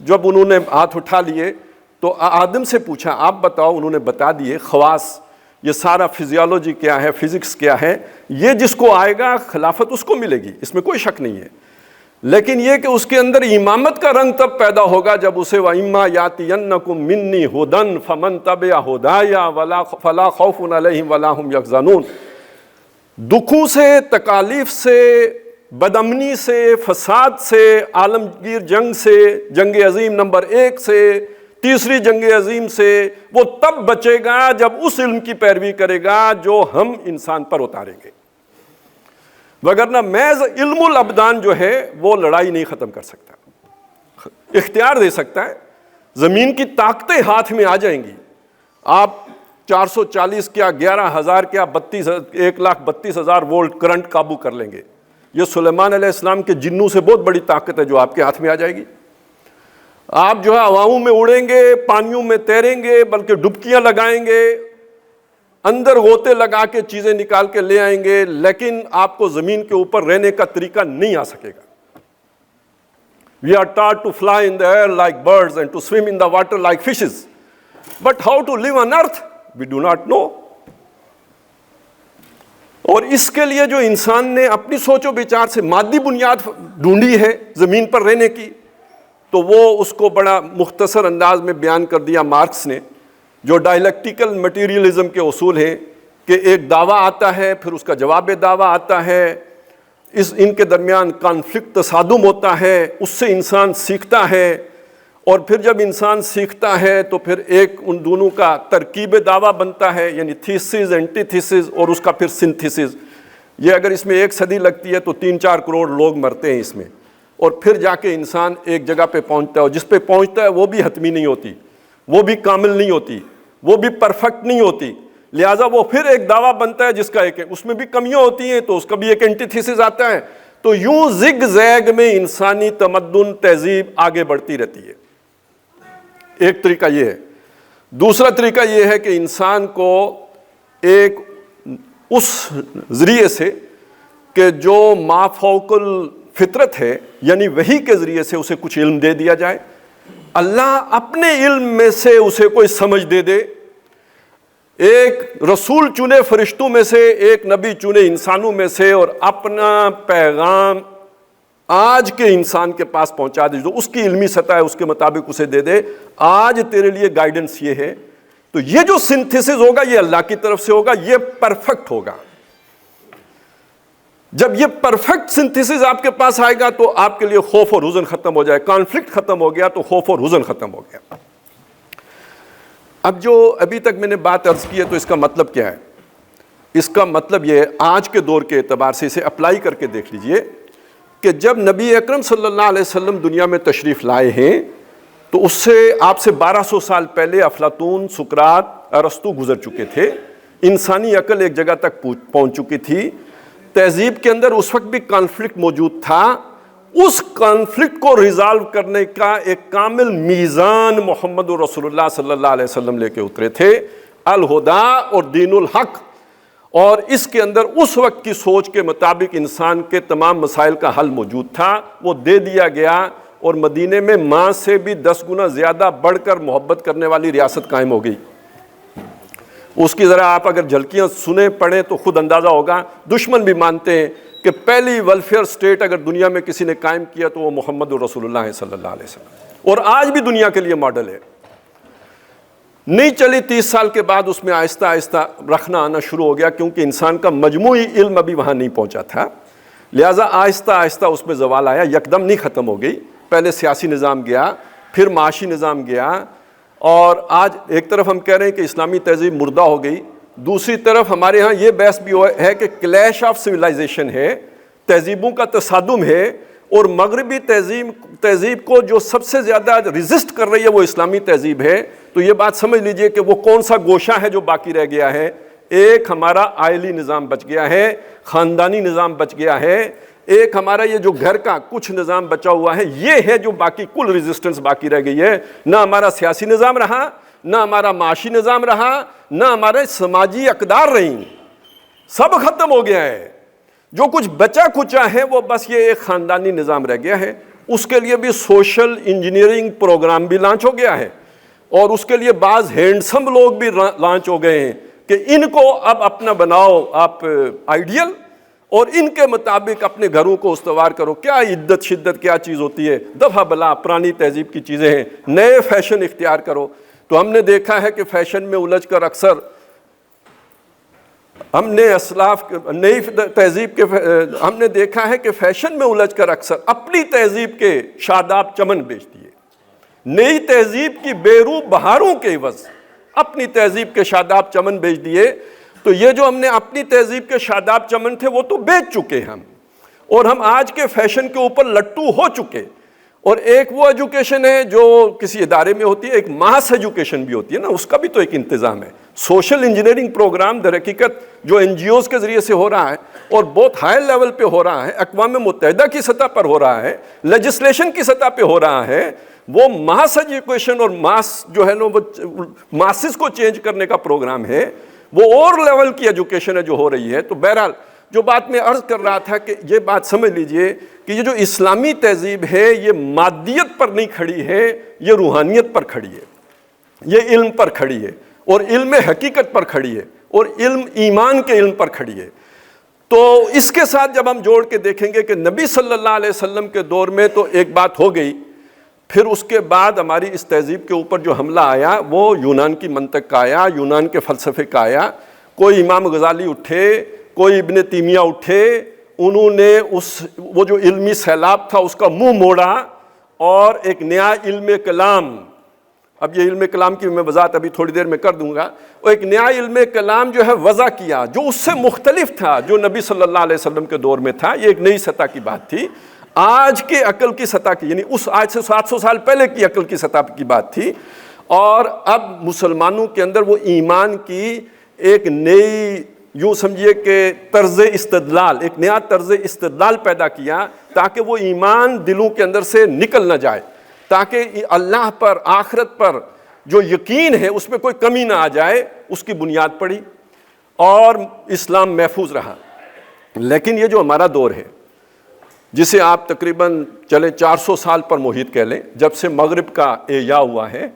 جب انہوں نے ہاتھ اٹھا لیے تو آدم سے پوچھا آپ بتاؤ، انہوں نے بتا دیے خواص، یہ سارا فزیالوجی کیا ہے، فزکس کیا ہے، یہ جس کو آئے گا خلافت اس کو ملے گی، اس میں کوئی شک نہیں ہے، لیکن یہ کہ اس کے اندر امامت کا رنگ تب پیدا ہوگا جب اسے وَإِمَّا يَأْتِيَنَّكُم مِّنِّي هُدًى فَمَن تَبِعَ هُدَايَ فَلَا خَوْفٌ عَلَيْهِمْ وَلَا هُمْ يَحْزَنُونَ۔ دکھوں سے، تکالیف سے، بدامنی سے، فساد سے، عالمگیر جنگ سے، جنگ عظیم نمبر 1 سے، تیسری جنگ عظیم سے وہ تب بچے گا جب اس علم کی پیروی کرے گا جو ہم انسان پر اتاریں گے، وگرنہ محض علم الابدان جو ہے وہ لڑائی نہیں ختم کر سکتا، اختیار دے سکتا ہے، زمین کی طاقتیں ہاتھ میں آ جائیں گی، آپ 440 کیا 11,000 کیا 1,32,000 وولٹ کرنٹ قابو کر لیں گے، یہ سلیمان علیہ السلام کے جنوں سے بہت بڑی طاقت ہے جو آپ کے ہاتھ میں آ جائے گی، آپ جو ہے ہواؤں میں اڑیں گے، پانیوں میں تیریں گے، بلکہ ڈبکیاں لگائیں گے، اندر غوطے لگا کے چیزیں نکال کے لے آئیں گے، لیکن آپ کو زمین کے اوپر رہنے کا طریقہ نہیں آ سکے گا۔ We are taught to fly in the air like birds and to swim in the water like fishes. But how to live on earth? We do not know. اور اس کے لیے جو انسان نے اپنی سوچ و بچار سے مادی بنیاد ڈھونڈی ہے زمین پر رہنے کی، تو وہ اس کو بڑا مختصر انداز میں بیان کر دیا مارکس نے، جو ڈائلیکٹیکل مٹیریلزم کے اصول ہیں کہ ایک دعویٰ آتا ہے، پھر اس کا جواب دعویٰ آتا ہے، ان کے درمیان کانفلکٹ تصادم ہوتا ہے، اس سے انسان سیکھتا ہے، اور پھر جب انسان سیکھتا ہے تو پھر ایک ان دونوں کا ترکیب دعویٰ بنتا ہے، یعنی تھیسز، اینٹی تھیسز، اور اس کا پھر سنتھیسز۔ یہ اگر اس میں 1 صدی لگتی ہے تو 3-4 کروڑ لوگ مرتے ہیں اس میں، اور پھر جا کے انسان ایک جگہ پہ پہنچتا ہے، اور جس پہ پہنچتا ہے وہ بھی حتمی نہیں ہوتی، وہ بھی کامل نہیں ہوتی، وہ بھی پرفیکٹ نہیں ہوتی، لہٰذا وہ پھر ایک دعویٰ بنتا ہے جس کا اس میں بھی کمیاں ہوتی ہیں تو اس کا بھی ایک اینٹی تھیسس آتا ہے، تو یوں زگ زیگ میں انسانی تمدن تہذیب آگے بڑھتی رہتی ہے۔ ایک طریقہ یہ ہے۔ دوسرا طریقہ یہ ہے کہ انسان کو ایک اس ذریعے سے کہ جو ما فوق الفطرت ہے، یعنی وحی کے ذریعے سے اسے کچھ علم دے دیا جائے، اللہ اپنے علم میں سے اسے کوئی سمجھ دے دے، ایک رسول چنے فرشتوں میں سے، ایک نبی چنے انسانوں میں سے، اور اپنا پیغام آج کے انسان کے پاس پہنچا دے، جو اس کی علمی سطح ہے اس کے مطابق اسے دے دے، آج تیرے لیے گائیڈنس یہ ہے، تو یہ جو سنتھیسس ہوگا یہ اللہ کی طرف سے ہوگا، یہ پرفیکٹ ہوگا۔ جب یہ پرفیکٹ سنتھیسس آپ کے پاس آئے گا تو آپ کے لیے خوف اور حزن ختم ہو جائے، کانفلکٹ ختم ہو گیا تو خوف اور حزن ختم ہو گیا۔ اب جو ابھی تک میں نے بات عرض کی ہے تو اس کا مطلب کیا ہے؟ اس کا مطلب یہ ہے، آج کے دور کے اعتبار سے اسے اپلائی کر کے دیکھ لیجئے کہ جب نبی اکرم صلی اللہ علیہ وسلم دنیا میں تشریف لائے ہیں تو اس سے آپ سے 1200 سال پہلے افلاطون، سقراط، ارسطو گزر چکے تھے، انسانی عقل ایک جگہ تک پہنچ چکی تھی، تہذیب کے اندر اس وقت بھی کانفلکٹ موجود تھا، اس کانفلکٹ کو ریزالو کرنے کا ایک کامل میزان محمد رسول اللہ صلی اللہ علیہ وسلم لے کے اترے تھے، الہدا اور دین الحق، اور اس کے اندر اس وقت کی سوچ کے مطابق انسان کے تمام مسائل کا حل موجود تھا، وہ دے دیا گیا، اور مدینے میں ماں سے بھی 10 گنا زیادہ بڑھ کر محبت کرنے والی ریاست قائم ہو گئی۔ اس کی ذرا آپ اگر جھلکیاں سنیں پڑھیں تو خود اندازہ ہوگا، دشمن بھی مانتے ہیں کہ پہلی ویلفیئر سٹیٹ اگر دنیا میں کسی نے قائم کیا تو وہ محمد رسول اللہ صلی اللہ علیہ وسلم، اور آج بھی دنیا کے لیے ماڈل ہے۔ نہیں چلی 30 سال کے بعد اس میں آہستہ آہستہ رکھنا آنا شروع ہو گیا، کیونکہ انسان کا مجموعی علم ابھی وہاں نہیں پہنچا تھا، لہٰذا آہستہ آہستہ اس میں زوال آیا، یکدم نہیں ختم ہو گئی، پہلے سیاسی نظام گیا، پھر معاشی نظام گیا، اور آج ایک طرف ہم کہہ رہے ہیں کہ اسلامی تہذیب مردہ ہو گئی، دوسری طرف ہمارے ہاں یہ بحث بھی ہے کہ کلیش آف سویلائزیشن ہے، تہذیبوں کا تصادم ہے، اور مغربی تہذیب کو جو سب سے زیادہ ریزسٹ کر رہی ہے وہ اسلامی تہذیب ہے۔ تو یہ بات سمجھ لیجئے کہ وہ کون سا گوشہ ہے جو باقی رہ گیا ہے۔ ایک ہمارا آئلی نظام بچ گیا ہے، خاندانی نظام بچ گیا ہے، ایک ہمارا یہ جو گھر کا کچھ نظام بچا ہوا ہے، یہ ہے جو باقی کل ریزسٹنس باقی رہ گئی ہے۔ نہ ہمارا سیاسی نظام رہا، نہ ہمارا معاشی نظام رہا، نہ ہمارے سماجی اقدار رہیں، سب ختم ہو گیا ہے۔ جو کچھ بچا کچا ہے وہ بس یہ ایک خاندانی نظام رہ گیا ہے۔ اس کے لیے بھی سوشل انجینئرنگ پروگرام بھی لانچ ہو گیا ہے، اور اس کے لیے بعض ہینڈسم لوگ بھی لانچ ہو گئے ہیں کہ ان کو اب اپنا بناؤ آپ آئیڈیل، اور ان کے مطابق اپنے گھروں کو استوار کرو۔ کیا عدت شدت کیا چیز ہوتی ہے، دفعہ بلا پرانی تہذیب کی چیزیں ہیں، نئے فیشن اختیار کرو۔ تو ہم نے دیکھا ہے کہ فیشن میں الجھ کر اکثر ہم نے اسلاف نئی تہذیب کے ہم نے دیکھا ہے کہ فیشن میں الجھ کر اکثر اپنی تہذیب کے شاداب چمن بیچ دیے، نئی تہذیب کی بیرو بہاروں کے عوض اپنی تہذیب کے شاداب چمن بیچ دیے۔ تو یہ جو ہم نے اپنی تہذیب کے شاداب چمن تھے وہ تو بیچ چکے ہم، اور ہم آج کے فیشن کے اوپر لٹو ہو چکے۔ اور ایک وہ ایجوکیشن ہے جو کسی ادارے میں ہوتی ہے، ایک ماس ایجوکیشن بھی ہوتی ہے نا، اس کا بھی تو ایک انتظام ہے۔ سوشل انجینئرنگ پروگرام در حقیقت جو این جی اوز کے ذریعے سے ہو رہا ہے اور بہت ہائی لیول پہ ہو رہا ہے، اقوام متحدہ کی سطح پر ہو رہا ہے، لیجسلیشن کی سطح پہ ہو رہا ہے، وہ ماس ایجوکیشن اور ماس جو ہے نا وہ ماسز کو چینج کرنے کا پروگرام ہے، وہ اور لیول کی ایجوکیشن ہے جو ہو رہی ہے۔ تو بہرحال جو بات میں عرض کر رہا تھا کہ یہ بات سمجھ لیجئے کہ یہ جو اسلامی تہذیب ہے یہ مادیت پر نہیں کھڑی ہے، یہ روحانیت پر کھڑی ہے، یہ علم پر کھڑی ہے، اور علم حقیقت پر کھڑی ہے، اور علم ایمان کے علم پر کھڑی ہے۔ تو اس کے ساتھ جب ہم جوڑ کے دیکھیں گے کہ نبی صلی اللہ علیہ وسلم کے دور میں تو ایک بات ہو گئی، پھر اس کے بعد ہماری اس تہذیب کے اوپر جو حملہ آیا وہ یونان کی منطق کا آیا، یونان کے فلسفے کا آیا۔ کوئی امام غزالی اٹھے، کوئی ابن تیمیہ اٹھے، انہوں نے وہ جو علمی سیلاب تھا اس کا منہ موڑا، اور ایک نیا علم کلام، اب یہ علم کلام کی میں وضاحت ابھی تھوڑی دیر میں کر دوں گا، وہ ایک نیا علم کلام جو ہے وضع کیا، جو اس سے مختلف تھا جو نبی صلی اللہ علیہ وسلم کے دور میں تھا۔ یہ ایک نئی سطح کی بات تھی، آج کے عقل کی سطح کی، یعنی اس آج سے 700 سال پہلے کی عقل کی سطح کی بات تھی۔ اور اب مسلمانوں کے اندر وہ ایمان کی ایک نئی، یوں سمجھیے کہ طرز استدلال، ایک نیا طرز استدلال پیدا کیا، تاکہ وہ ایمان دلوں کے اندر سے نکل نہ جائے، تاکہ اللہ پر، آخرت پر جو یقین ہے اس میں کوئی کمی نہ آ جائے، اس کی بنیاد پڑی اور اسلام محفوظ رہا۔ لیکن یہ جو ہمارا دور ہے، جسے آپ تقریباً چلیں 400 سال پر محیط کہہ لیں، جب سے مغرب کا احیا ہوا ہے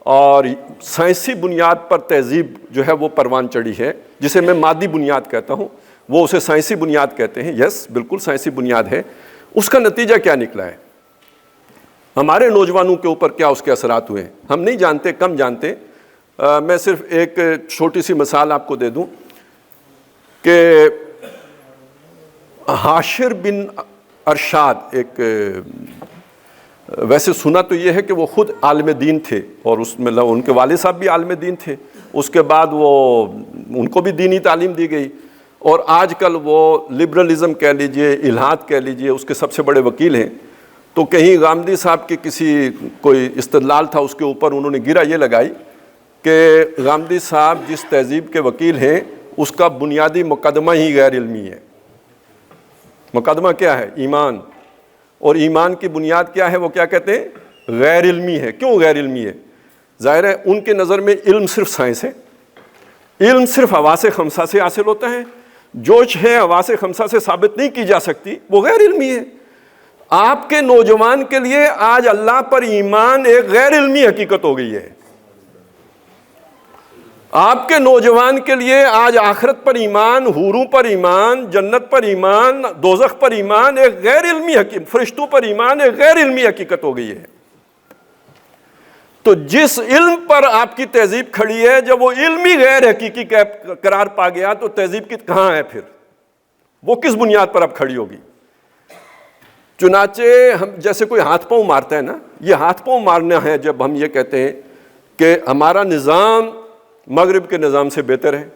اور سائنسی بنیاد پر تہذیب جو ہے وہ پروان چڑھی ہے، جسے میں مادی بنیاد کہتا ہوں، وہ اسے سائنسی بنیاد کہتے ہیں، یس بالکل سائنسی بنیاد ہے۔ اس کا نتیجہ کیا نکلا ہے، ہمارے نوجوانوں کے اوپر کیا اس کے اثرات ہوئے ہیں، ہم نہیں جانتے، کم جانتے۔ میں صرف ایک چھوٹی سی مثال آپ کو دے دوں کہ حاشر بن ارشاد، ایک ویسے سنا تو یہ ہے کہ وہ خود عالم دین تھے، اور اس میں ان کے والد صاحب بھی عالم دین تھے، اس کے بعد ان کو بھی دینی تعلیم دی گئی، اور آج کل وہ لبرلزم کہہ لیجئے، الحاد کہہ لیجئے، اس کے سب سے بڑے وکیل ہیں۔ تو کہیں غامدی صاحب کی کسی کوئی استدلال تھا، اس کے اوپر انہوں نے گرہ یہ لگائی کہ غامدی صاحب جس تہذیب کے وکیل ہیں اس کا بنیادی مقدمہ ہی غیر علمی ہے۔ مقدمہ کیا ہے؟ ایمان، اور ایمان کی بنیاد کیا ہے؟ وہ کیا کہتے ہیں؟ غیر علمی ہے۔ کیوں غیر علمی ہے؟ ظاہر ہے ان کے نظر میں علم صرف سائنس ہے، علم صرف حواس خمسہ سے حاصل ہوتا ہے، جو ہے حواس خمسہ سے ثابت نہیں کی جا سکتی، وہ غیر علمی ہے۔ آپ کے نوجوان کے لیے آج اللہ پر ایمان ایک غیر علمی حقیقت ہو گئی ہے، آپ کے نوجوان کے لیے آج آخرت پر ایمان، حوروں پر ایمان، جنت پر ایمان، دوزخ پر ایمان ایک غیر علمی حقیقت، فرشتوں پر ایمان ایک غیر علمی حقیقت ہو گئی ہے۔ تو جس علم پر آپ کی تہذیب کھڑی ہے، جب وہ علمی غیر حقیقی قرار پا گیا تو تہذیب کی کہاں ہے پھر؟ وہ کس بنیاد پر اب کھڑی ہوگی؟ چنانچہ ہم جیسے کوئی ہاتھ پاؤں مارتا ہے نا، یہ ہاتھ پاؤں مارنا ہے جب ہم یہ کہتے ہیں کہ ہمارا نظام مغرب کے نظام سے بہتر ہے،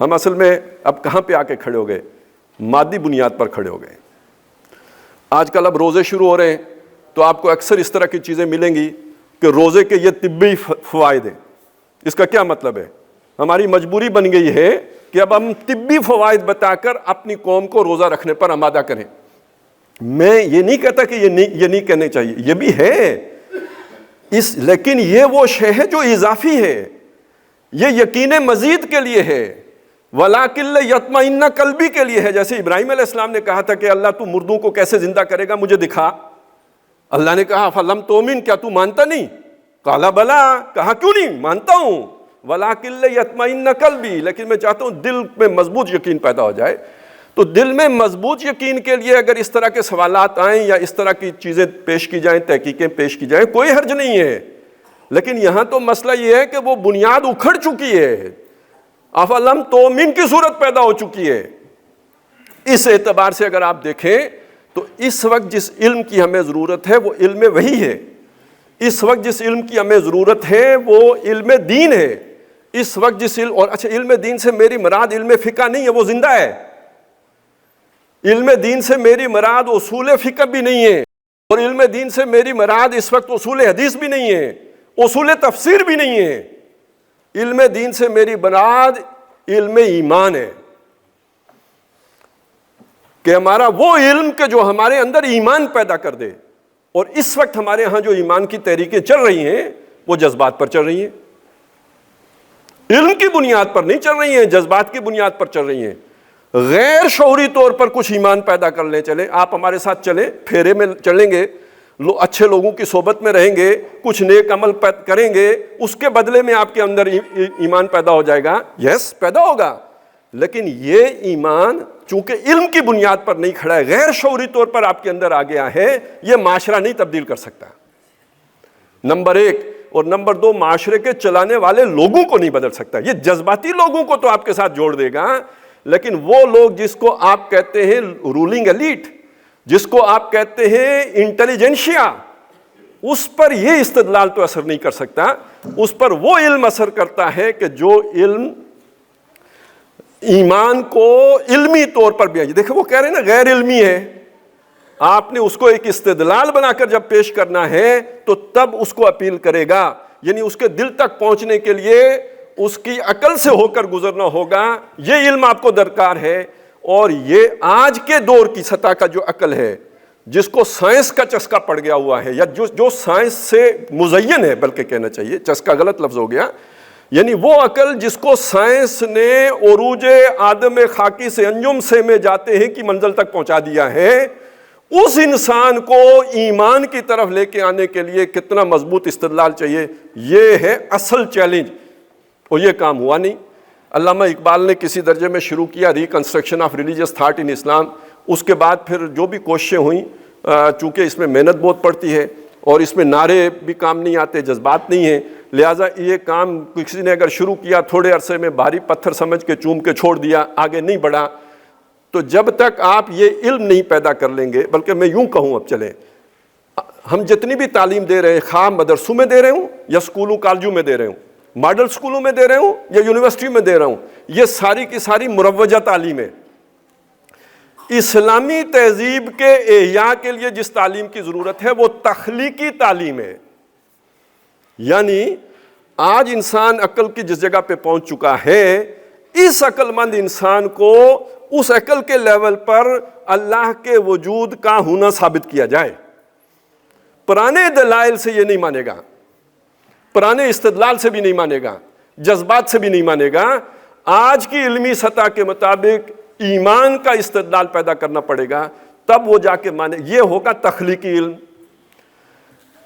ہم اصل میں اب کہاں پہ آ کے کھڑے ہو گئے؟ مادی بنیاد پر کھڑے ہو گئے۔ آج کل اب روزے شروع ہو رہے ہیں تو آپ کو اکثر اس طرح کی چیزیں ملیں گی کہ روزے کے یہ طبی فوائد ہیں۔ اس کا کیا مطلب ہے؟ ہماری مجبوری بن گئی ہے کہ اب ہم طبی فوائد بتا کر اپنی قوم کو روزہ رکھنے پر آمادہ کریں۔ میں یہ نہیں کہتا کہ یہ نہیں کہنے چاہیے، یہ بھی ہے، لیکن یہ وہ شے ہے جو اضافی ہے، یہ یقین مزید کے لیے ہے، وَلَٰكِن لِيَطْمَئِنَّ قَلْبِي کے لیے ہے۔ جیسے ابراہیم علیہ السلام نے کہا تھا کہ اللہ تو مردوں کو کیسے زندہ کرے گا، مجھے دکھا۔ اللہ نے کہا فلم تؤمن، کیا تو مانتا نہیں؟ قال بلا، کہا کیوں نہیں، مانتا ہوں، ولکن لیطمئن قلبی، لیکن میں چاہتا ہوں دل میں مضبوط یقین پیدا ہو جائے۔ تو دل میں مضبوط یقین کے لیے اگر اس طرح کے سوالات آئیں یا اس طرح کی چیزیں پیش کی جائیں، تحقیقیں پیش کی جائیں، کوئی حرج نہیں ہے، لیکن یہاں تو مسئلہ یہ ہے کہ وہ بنیاد اکھڑ چکی ہے، افلم تؤمن کی صورت پیدا ہو چکی ہے۔ اس اعتبار سے اگر آپ دیکھیں تو اس وقت جس علم کی ہمیں ضرورت ہے وہ علم وحی ہے، اس وقت جس علم کی ہمیں ضرورت ہے وہ علم دین ہے، اس وقت جس علم، اور اچھا علم دین سے میری مراد علم فقہ نہیں ہے، وہ زندہ ہے، علم دین سے میری مراد اصول فقہ بھی نہیں ہے، اور علم دین سے میری مراد اس وقت اصول حدیث بھی نہیں ہے، اصول تفسیر بھی نہیں ہے، علم دین سے میری مراد علم ایمان ہے، کہ ہمارا وہ علم کہ جو ہمارے اندر ایمان پیدا کر دے۔ اور اس وقت ہمارے ہاں جو ایمان کی تحریکیں چل رہی ہیں وہ جذبات پر چل رہی ہیں، علم کی بنیاد پر نہیں چل رہی ہیں، جذبات کی بنیاد پر چل رہی ہیں۔ غیر شعوری طور پر کچھ ایمان پیدا کر لیں، چلیں آپ ہمارے ساتھ چلیں، پھیرے میں چلیں گے، اچھے لوگوں کی صحبت میں رہیں گے، کچھ نیک عمل کریں گے، اس کے بدلے میں آپ کے اندر ایمان پیدا ہو جائے گا، یس پیدا ہوگا، لیکن یہ ایمان چونکہ علم کی بنیاد پر نہیں کھڑا ہے، غیر شعوری طور پر آپ کے اندر آ گیا ہے، یہ معاشرہ نہیں تبدیل کر سکتا، نمبر ایک۔ اور نمبر دو، معاشرے کے چلانے والے لوگوں کو نہیں بدل سکتا، یہ جذباتی لوگوں کو تو آپ کے ساتھ جوڑ دے گا، لیکن وہ لوگ جس کو آپ کہتے ہیں رولنگ ایلیٹ، جس کو آپ کہتے ہیں انٹیلیجنشیا، اس پر یہ استدلال تو اثر نہیں کر سکتا، اس پر وہ علم اثر کرتا ہے کہ جو علم ایمان کو علمی طور پر بھی، دیکھیں وہ کہہ رہے ہیں نا غیر علمی ہے، آپ نے اس کو ایک استدلال بنا کر جب پیش کرنا ہے تو تب اس کو اپیل کرے گا، یعنی اس کے دل تک پہنچنے کے لیے اس کی عقل سے ہو کر گزرنا ہوگا، یہ علم آپ کو درکار ہے۔ اور یہ آج کے دور کی سطح کا جو عقل ہے، جس کو سائنس کا چسکا پڑ گیا ہوا ہے، یا جو سائنس سے مزین ہے، بلکہ کہنا چاہیے چسکا غلط لفظ ہو گیا، یعنی وہ عقل جس کو سائنس نے عروج آدم خاکی سے انجم سے میں جاتے ہیں کی منزل تک پہنچا دیا ہے، اس انسان کو ایمان کی طرف لے کے آنے کے لیے کتنا مضبوط استدلال چاہیے، یہ ہے اصل چیلنج، اور یہ کام ہوا نہیں۔ علامہ اقبال نے کسی درجے میں شروع کیا reconstruction of religious thought in Islam, اس کے بعد پھر جو بھی کوششیں ہوئیں، چونکہ اس میں محنت بہت پڑتی ہے اور اس میں نعرے بھی کام نہیں آتے، جذبات نہیں ہیں، لہٰذا یہ کام کسی نے اگر شروع کیا تھوڑے عرصے میں بھاری پتھر سمجھ کے چوم کے چھوڑ دیا، آگے نہیں بڑھا، تو جب تک آپ یہ علم نہیں پیدا کر لیں گے، بلکہ میں یوں کہوں، اب چلیں ہم جتنی بھی تعلیم دے رہے ہیں، خواہ مدرسوں میں دے رہے ہوں یا اسکولوں کالجوں میں دے رہے ہوں، ماڈل اسکولوں میں دے رہے ہوں یا یونیورسٹی میں دے رہا ہوں، یہ ساری کی ساری مروجہ تعلیم ہے۔ اسلامی تہذیب کے احیاء کے لیے جس تعلیم کی ضرورت ہے وہ تخلیقی تعلیم ہے، یعنی آج انسان عقل کی جس جگہ پہ پہنچ چکا ہے، اس عقل مند انسان کو اس عقل کے لیول پر اللہ کے وجود کا ہونا ثابت کیا جائے۔ پرانے دلائل سے یہ نہیں مانے گا، پرانے استدلال سے بھی نہیں مانے گا، جذبات سے بھی نہیں مانے گا، آج کی علمی سطح کے مطابق ایمان کا استدلال پیدا کرنا پڑے گا، تب وہ جا کے مانے، یہ ہوگا تخلیقی علم۔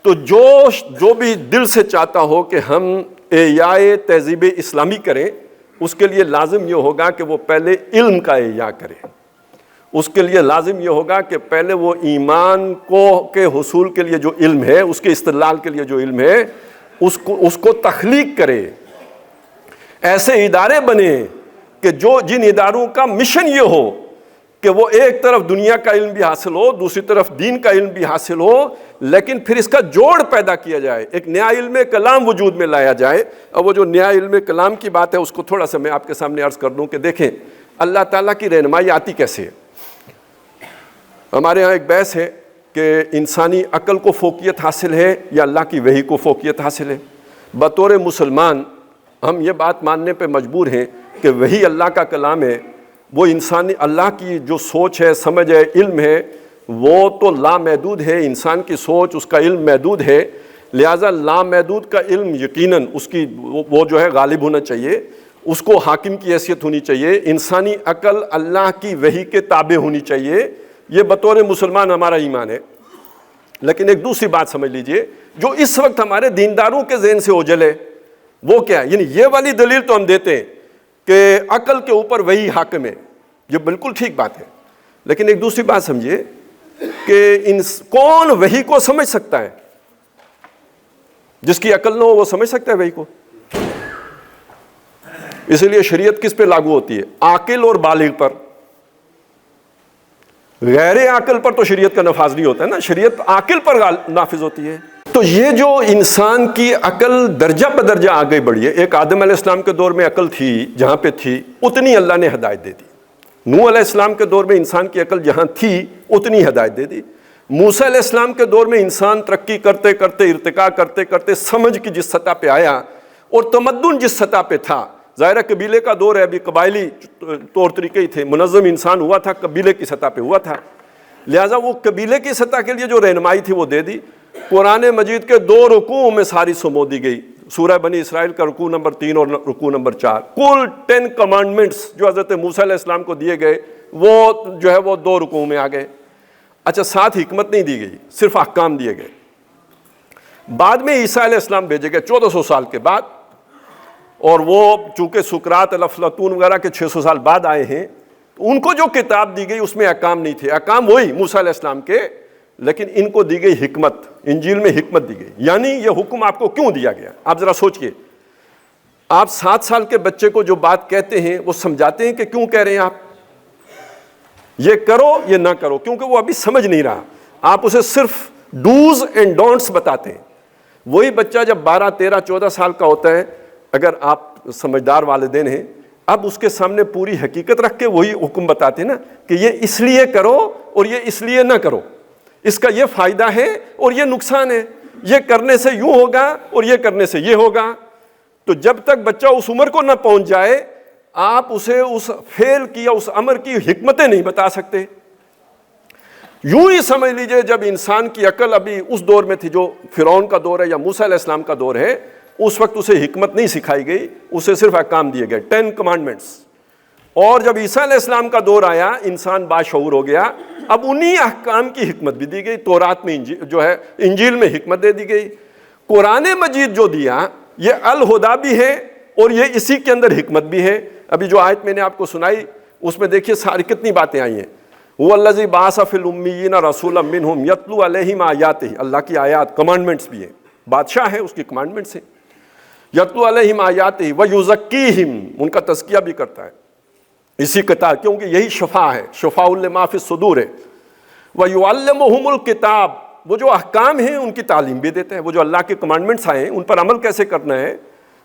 تو جو بھی دل سے چاہتا ہو کہ ہم احیاء تہذیب اسلامی کریں، اس کے لیے لازم یہ ہوگا کہ وہ پہلے علم کا احیاء کرے، اس کے لیے لازم یہ ہوگا کہ پہلے وہ ایمان کے حصول کے لیے جو علم ہے، اس کے استدلال کے لیے جو علم ہے، اس کو تخلیق کرے، ایسے ادارے بنے کہ جن اداروں کا مشن یہ ہو کہ وہ ایک طرف دنیا کا علم بھی حاصل ہو، دوسری طرف دین کا علم بھی حاصل ہو، لیکن پھر اس کا جوڑ پیدا کیا جائے، ایک نیا علم کلام وجود میں لایا جائے۔ اور وہ جو نیا علم کلام کی بات ہے اس کو تھوڑا سا میں آپ کے سامنے عرض کر دوں کہ دیکھیں اللہ تعالیٰ کی رہنمائی آتی کیسے ہے۔ ہمارے ہاں ایک بحث ہے کہ انسانی عقل کو فوقیت حاصل ہے یا اللہ کی وحی کو فوقیت حاصل ہے۔ بطور مسلمان ہم یہ بات ماننے پہ مجبور ہیں کہ وحی اللہ کا کلام ہے، وہ انسانی اللہ کی جو سوچ ہے، سمجھ ہے، علم ہے، وہ تو لامحدود ہے، انسان کی سوچ، اس کا علم محدود ہے، لہٰذا لامحدود کا علم یقیناً اس کی وہ جو ہے غالب ہونا چاہیے، اس کو حاکم کی حیثیت ہونی چاہیے، انسانی عقل اللہ کی وحی کے تابع ہونی چاہیے، یہ بطور مسلمان ہمارا ایمان ہے۔ لیکن ایک دوسری بات سمجھ لیجئے جو اس وقت ہمارے دینداروں کے ذہن سے اوجھل ہے وہ کیا ہے؟ یعنی یہ والی دلیل تو ہم دیتے ہیں کہ عقل کے اوپر وہی حاکم ہے، یہ بالکل ٹھیک بات ہے، لیکن ایک دوسری بات سمجھیے کہ کون وحی کو سمجھ سکتا ہے؟ جس کی عقل نہ ہو وہ سمجھ سکتا ہے وحی کو؟ اس لیے شریعت کس پہ لاگو ہوتی ہے؟ عاقل اور بالغ پر، غیر عاقل پر تو شریعت کا نفاذ نہیں ہوتا ہے نا، شریعت عاقل پر نافذ ہوتی ہے۔ تو یہ جو انسان کی عقل درجہ بدرجہ آگے بڑھی ہے، ایک آدم علیہ السلام کے دور میں عقل تھی جہاں پہ تھی اتنی اللہ نے ہدایت دے دی، نوح علیہ السلام کے دور میں انسان کی عقل جہاں تھی اتنی ہدایت دے دی، موسیٰ علیہ السلام کے دور میں انسان ترقی کرتے کرتے ارتقا کرتے کرتے سمجھ کی جس سطح پہ آیا اور تمدن جس سطح پہ تھا، ظاہر قبیلے کا دور ہے، ابھی قبائلی طور طریقے ہی تھے، منظم انسان ہوا تھا، قبیلے کی سطح پہ ہوا تھا، لہٰذا وہ قبیلے کی سطح کے لیے جو رہنمائی تھی وہ دے دی۔ قرآن مجید کے 2 رکوعوں میں ساری سمو دی گئی، سورہ بنی اسرائیل کا رکوع نمبر 3 اور رکوع نمبر 4، کل 10 کمانڈمنٹس جو حضرت موسیٰ علیہ السلام کو دیے گئے وہ جو ہے وہ 2 رکوعوں میں آ گئے۔ اچھا، ساتھ حکمت نہیں دی گئی، صرف احکام دیے گئے۔ بعد میں عیسیٰ علیہ السلام بھیجے گئے 1400 سال کے بعد، اور وہ چونکہ سقراط افلاطون وغیرہ کے 600 سال بعد آئے ہیں، تو ان کو جو کتاب دی گئی اس میں احکام نہیں تھے، احکام وہی موسیٰ علیہ السلام کے، لیکن ان کو دی گئی حکمت، انجیل میں حکمت دی گئی۔ یعنی یہ حکم آپ کو کیوں دیا گیا؟ آپ ذرا سوچئے، آپ 7 سال کے بچے کو جو بات کہتے ہیں وہ سمجھاتے ہیں کہ کیوں کہہ رہے ہیں آپ یہ کرو یہ نہ کرو، کیونکہ وہ ابھی سمجھ نہیں رہا، آپ اسے صرف ڈوز اینڈ ڈونٹس بتاتے ہیں۔ وہی بچہ جب 12 13 14 سال کا ہوتا ہے، اگر آپ سمجھدار والدین ہیں، اب اس کے سامنے پوری حقیقت رکھ کے وہی حکم بتاتے ہیں نا کہ یہ اس لیے کرو اور یہ اس لیے نہ کرو، اس کا یہ فائدہ ہے اور یہ نقصان ہے، یہ کرنے سے یوں ہوگا اور یہ کرنے سے یہ ہوگا۔ تو جب تک بچہ اس عمر کو نہ پہنچ جائے آپ اسے اس فعل کی یا اس امر کی حکمتیں نہیں بتا سکتے۔ یوں ہی سمجھ لیجئے جب انسان کی عقل ابھی اس دور میں تھی جو فرعون کا دور ہے یا موسیٰ علیہ السلام کا دور ہے، اس وقت اسے حکمت نہیں سکھائی گئی، اسے صرف احکام دیے گئے 10 کمانڈمنٹس۔ اور جب عیسیٰ علیہ السلام کا دور آیا، انسان باشعور ہو گیا، اب انہی احکام کی حکمت بھی دی گئی، تورات میں جو ہے انجیل میں حکمت دے دی گئی۔ قرآن مجید جو دیا یہ الہدیٰ بھی ہے اور یہ اسی کے اندر حکمت بھی ہے۔ ابھی جو آیت میں نے آپ کو سنائی اس میں دیکھیے ساری کتنی باتیں آئی ہیں، هو الذی بعث فی الامیین رسولا منہم یتلو علیہم آیاتہ، اللہ کی آیات کمانڈمنٹس بھی ہیں، بادشاہ ہے اس کی کمانڈمنٹس ہیں، یتلو علیہم آیاتہ ویزکیہم، ان کا تزکیہ بھی کرتا ہے اسی کتاب، کیونکہ یہی شفا ہے، شفاء لما فی الصدور ہے، ویعلمہم الکتاب، وہ جو احکام ہیں ان کی تعلیم بھی دیتا ہے، وہ جو اللہ کے کمانڈمنٹس آئے ہیں ان پر عمل کیسے کرنا ہے